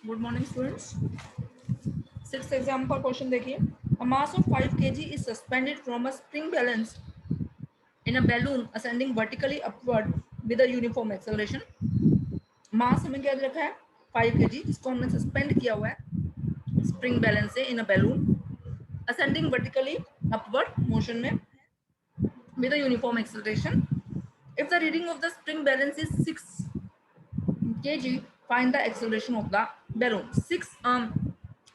Good morning students. Six example question देखिए। अ mass of 5 kg is suspended from a spring balance in a balloon ascending vertically upward with a uniform acceleration. मास हमें क्या दे रखा है 5 kg, इसको हमने suspend किया हुआ है स्प्रिंग बैलेंस से इन अ balloon ascending vertically upward motion में with a uniform acceleration. If the reading of the spring balance is 6 kg, find the acceleration of the balloon. 6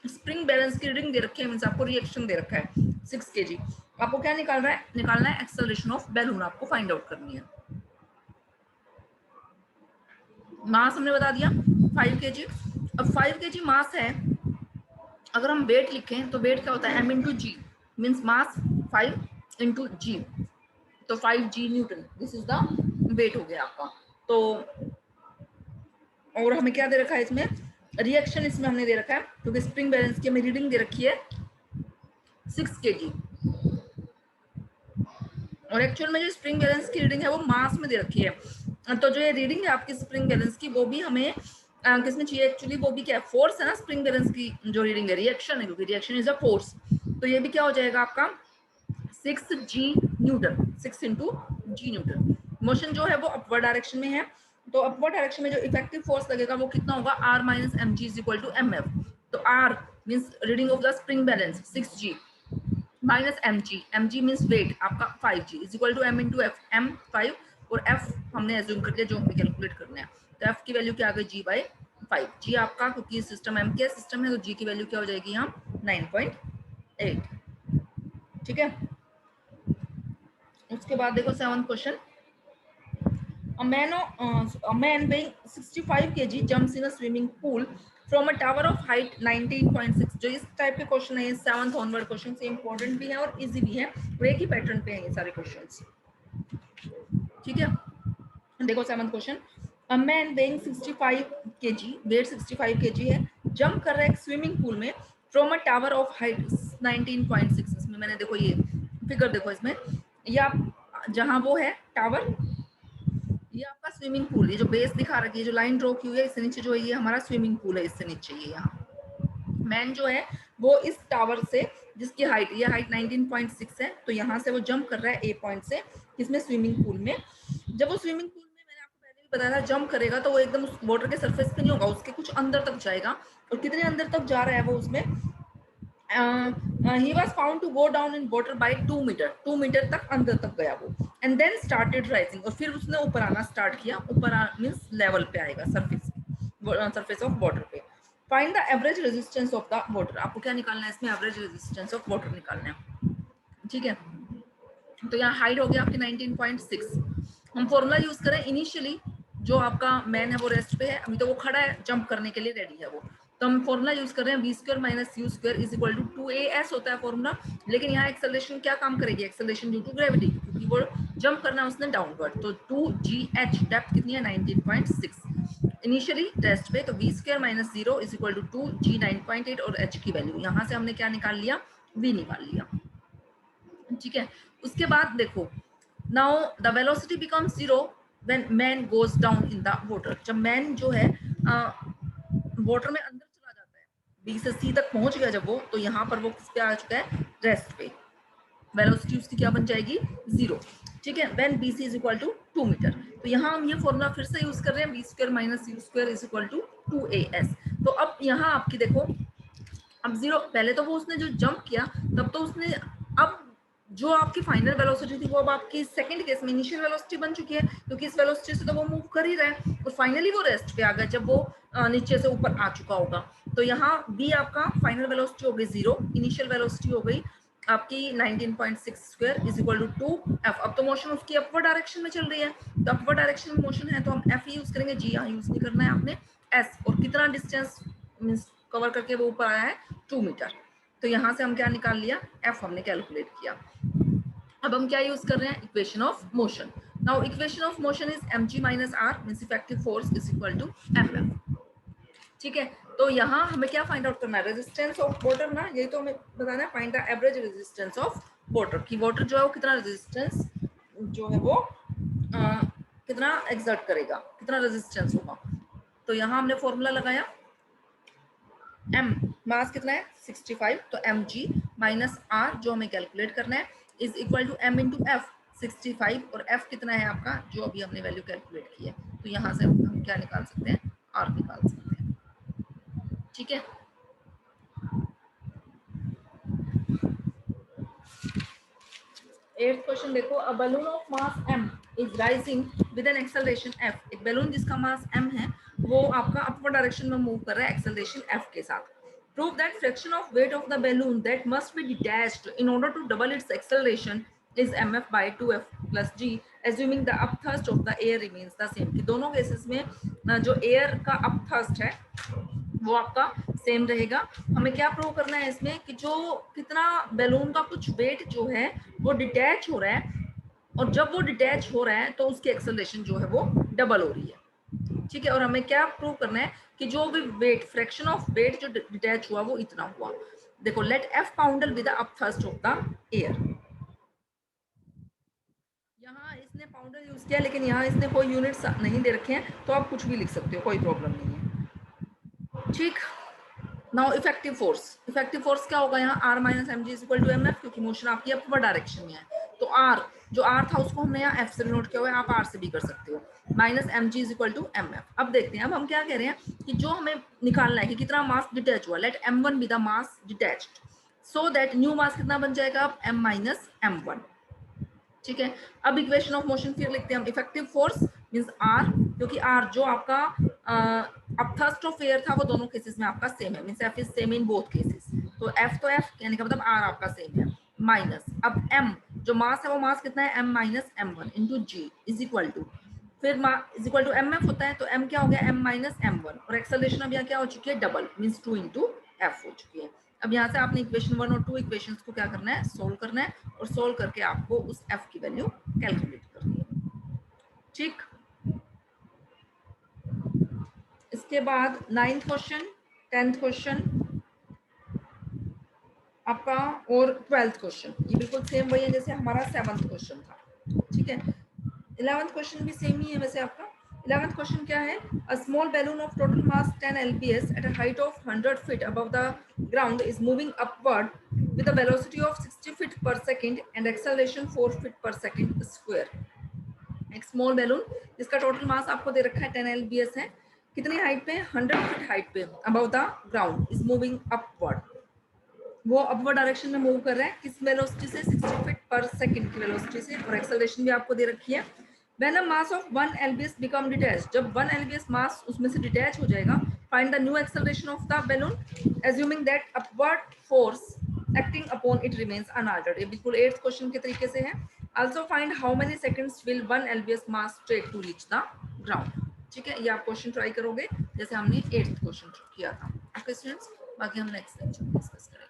spring balance की रीडिंग दे रखी है, मींस आपको reaction दे रखा है 6 kg। आपको क्या निकालना है एक्सेलरेशन ऑफ बैलून आपको फाइंड आउट करनी है। मास हमने बता दिया 5 kg। अब 5 kg मास है, अगर हम वेट लिखें तो वेट क्या होता है m into g, means mass 5 into g, तो 5g newton, this is the weight हो गया आपका। तो और हमें क्या दे रखा है इसमें रिएक्शन, इसमें हमने दे रखा है क्योंकि स्प्रिंग बैलेंस की हमें रीडिंग दे रखी है 6 kg और एक्चुअल में जो स्प्रिंग बैलेंस की रीडिंग है वो मास में दे रखी है। तो जो ये रीडिंग है आपकी स्प्रिंग बैलेंस की वो भी हमें किसमें चाहिए एक्चुअली, वो भी क्या है फोर्स है ना। स्प्रिंग बैलेंस की जो रीडिंग है रिएक्शन है, क्योंकि रिएक्शन इज अ फोर्स, तो ये भी क्या हो जाएगा आपका 6g न्यूटन, 6 इंटू जी न्यूटन। मोशन जो है वो अपवर्ड डायरेक्शन में है, तो अपवर्ड डायरेक्शन में जो इफेक्टिव फोर्स लगेगा वो कितना होगा r minus M G is equal to M f. तो r means reading of the spring balance 6g minus M g means weight आपका 5g is equal to m into f, m 5 और f हमने assume कर लिया जो हमें calculate करना है। तो f की वैल्यू क्या आ गई g बाई 5। g आपका क्योंकि सिस्टम m के सिस्टम है तो g की वैल्यू क्या हो जाएगी यहाँ 9.8। ठीक है, उसके बाद देखो 7th question. A man weighing 65 kg jumps in a swimming pool from a tower of height 19.6। जो इस टाइप के क्वेश्चन है 7th ऑनवर्ड क्वेश्चन से इंपॉर्टेंट भी है और इजी भी है, और एक ही पैटर्न पे है ये सारे क्वेश्चंस। ठीक है, देखो 7th question. A man weighing 65 kg, weight 65 kg है, जंप कर रहा है एक स्विमिंग पूल में from a tower of height 19.6। इसमें मैंने देखो ये फिगर देखो, इसमें या जहां वो है टावर, ये आपका स्विमिंग पूल, ये जो बेस दिखा रखी है जो लाइन ड्रॉ की हुई है इससे नीचे जो है ये हमारा स्विमिंग पूल है, इससे नीचे ये यहाँ मैन जो है वो इस टावर से, जिसकी हाइट ये हाइट 19.6 है, तो यहाँ से वो जंप कर रहा है ए पॉइंट से इसमें स्विमिंग पूल में। जब वो स्विमिंग पूल में, मैंने आपको पहले भी बताया था, जंप करेगा तो वो एकदम उस वाटर के सरफेस पे नहीं होगा, उसके कुछ अंदर तक जाएगा। और कितने अंदर तक जा रहा है वो उसमें, he was found to go down in water by 2 metre, 2 metre तक अंदर तक गया वो, एंड देन स्टार्टेड राइजिंग, और फिर उसने ऊपर आना स्टार्ट किया। ऊपर मींस लेवल पे आएगा, सरफेस ऑफ वाटर पे। Find the average resistance of the water, आपको क्या निकालना है इसमें, एवरेज रेजिस्टेंस ऑफ वाटर निकालना है। ठीक है, तो यहाँ हाइट हो गया आपकी 19.6। हम फॉर्मूला यूज करें इनिशियली, जो आपका मैन है वो रेस्ट पे है, अभी तो वो खड़ा है, जंप करने के लिए रेडी है वो, तो हम फॉर्मूला यूज कर रहे हैं v square minus you square is equal to 2as होता है फॉर्मूला। लेकिन यहाँ एक्सेलरेशन क्या काम करेगी, एक्सेलरेशन ड्यू टू ग्रेविटी, क्योंकि वो जंप करना है उसने डाउनवर्ड, तो 2gh डेप्थ कितनी है 19.6 इनिशियली रेस्ट पे, तो v square minus 0 is equal to 2g 9.8 और h की वैल्यू यहाँ से हमने क्या निकाल लिया, v निकाल लिया। ठीक है, उसके बाद देखो now the velocity becomes 0 when man goes down in the water. जब मैन जो है वाटर में अंदर चला जाता है, बी से सी तक पहुंच गया जब वो, तो यहाँ पर वो किस पे आ चुका है, रेस्ट पे, वेलोसिटी उसकी क्या बन जाएगी 0। ठीक है, when B C is equal to 2 metre, तो यहाँ हम ये फॉर्मूला फिर से यूज कर रहे हैं, B square minus you square is equal to 2as। तो अब यहाँ आपकी देखो, अब 0, पहले तो वो उसने जो जंप किया तब तो उसने, अब जो आपकी फाइनल वेलोसिटी थी वो अब आपकी सेकंड केस में इनिशियल वेलोसिटी बन चुकी है, क्योंकि इस वेलोसिटी से तो वो मूव कर ही रहा है, और फाइनली वो रेस्ट पे आ गया जब वो नीचे से ऊपर आ चुका होगा। तो यहाँ बी आपका फाइनल वेलोसिटी हो गई 0, इनिशियल वेलोसिटी हो गई आपकी 19.6 square is equal to 2f। अब तो मोशन उसकी अपवर्ड डायरेक्शन में चल रही है, तो अपवर्ड डायरेक्शन में मोशन है तो हम f यूज करेंगे, g यहाँ यूज नहीं करना है आपने, s, और कितना डिस्टेंस मींस कवर करके वो ऊपर आया है 2 मीटर, तो यहाँ से हम क्या निकाल लिया, f हमने कैलकुलेट किया। अब हम क्या यूज कर रहे हैं, equation of motion. Now equation of motion is mg minus r means effective force is equal to mf। ठीक है, तो यहाँ हमें क्या फाइंड आउट करना है, रेजिस्टेंस ऑफ वाटर ना, यही तो हमें बताना है, find the average resistance of water, की वाटर जो है वो कितना रेजिस्टेंस जो है वो कितना एक्सर्ट करेगा, कितना रेजिस्टेंस होगा। तो यहाँ हमने फॉर्मूला लगाया m मास कितना है 65, तो mg माइनस r जो हमें कैलकुलेट करना है is equal to m into F 65, और f कितना है आपका जो अभी हमने वैल्यू कैलकुलेट की है, तो यहाँ से हम क्या निकाल सकते हैं, r निकाल सकते हैं। ठीक है, 8th क्वेश्चन देखो, a balloon of mass m is rising with an acceleration f। एक बैलून जिसका मास m है वो आपका अपवर्ड डायरेक्शन में मूव कर रहा है एक्सेलरेशन f के साथ। Prove that fraction of weight of the balloon that must be detached in order to double its acceleration is mf by 2f plus g assuming the upthrust of the air remains the same। कि दोनों cases में जो air का अपथर्स्ट है वो आपका same रहेगा। हमें क्या प्रूव करना है इसमें कि जो कितना बैलून का कुछ वेट जो है वो डिटैच हो रहा है, और जब वो डिटैच हो रहा है तो उसकी एक्सेलरेशन जो है वो डबल हो रही है। ठीक है, और हमें क्या प्रूव करना है कि जो भी वेट फ्रैक्शन ऑफ वेट जो डिटैच हुआ वो इतना हुआ। देखो, let F poundal with the upthrust of the air. यहाँ इसने पाउंडल यूज किया, लेकिन यहाँ इसने कोई यूनिट्स नहीं दे रखे हैं, तो आप कुछ भी लिख सकते हो, कोई प्रॉब्लम नहीं है। ठीक, नाउ इफेक्टिव फोर्स क्या होगा यहाँ, R minus M G is equal to M F, क्योंकि मोशन आपकी अपवर्ड डायरेक्शन में है। तो आर जो आर था उसको हमने यहाँ एफ से नोट किया हुआ है, आप आर से भी कर सकते हो, minus M G is equal to M F. अब देखते हैं, अब हम क्या कह रहे हैं कि जो हमें निकालना है कि कितना मास डिटैच हुआ, let M one B the mass detached, so that new mass कितना बन जाएगा अब एम माइनस एम वन। ठीक है, अब इक्वेशन ऑफ मोशन फिर लिखते हैं हम। इफेक्टिव फोर्स मींस आर, क्योंकि आर जो आपका अपथर्स्ट ऑफ एयर था वो दोनों केसेस में आपका सेम है, means F is same in both cases, तो एफ तो एफ यानी कि मतलब आर आपका सेम है, माइनस अब एम जो मास है वो मास कितना है M minus M one into G is equal to, फिर is equal to M F होता है, तो एम क्या हो गया एम माइनस एम वन, और एक्सेलरेशन अब यहाँ क्या हो चुकी है डबल, मींस 2 इंटू एफ हो चुकी है। अब यहाँ से आपने इक्वेशन 1 और 2 इक्वेशंस को क्या करना है, सोल्व करना है, और सोल्व करके आपको उस एफ की वैल्यू कैलकुलेट करनी है। ठीक, इसके बाद 9th क्वेश्चन, 10th क्वेश्चन आपका, और 12th क्वेश्चन, ये बिल्कुल सेम वही है जैसे हमारा 7th क्वेश्चन था। ठीक है, 11th क्वेश्चन भी सेम ही है वैसे आपका। 11th क्वेश्चन क्या है, a small balloon of total mass 10 lbs at a height of 100 feet above the ground is moving upward with a velocity of 60 feet per second and acceleration 4 feet per second square। एक small balloon जिसका total mass आपको दे रखा है 10 lbs है, कितनी height पे, 100 feet height पे above the ground, is moving upward, वो अपवर्ड डायरेक्शन में मूव कर रहा है, किस वेलोसिटी से, 60 फीट पर सेकंड की वेलोसिटी से, और एक्सेलरेशन भी आपको दे रखी है। When a mass of 1 lbs become detached, जब 1 lbs मास उसमें से डिटैच हो जाएगा, find the new acceleration of the balloon assuming that upward force acting upon it remains unaltered। ये बिल्कुल 8th क्वेश्चन के तरीके से है। also find how many seconds will 1 lbs mass take to reach the ground। ठीक है, ये आप क्वेश्चन ट्राई करोगे जैसे हमने 8th क्वेश्चन किया था। ओके स्टूडेंट्स, बाकी हम नेक्स्ट लेक्चर में डिस्कस करेंगे।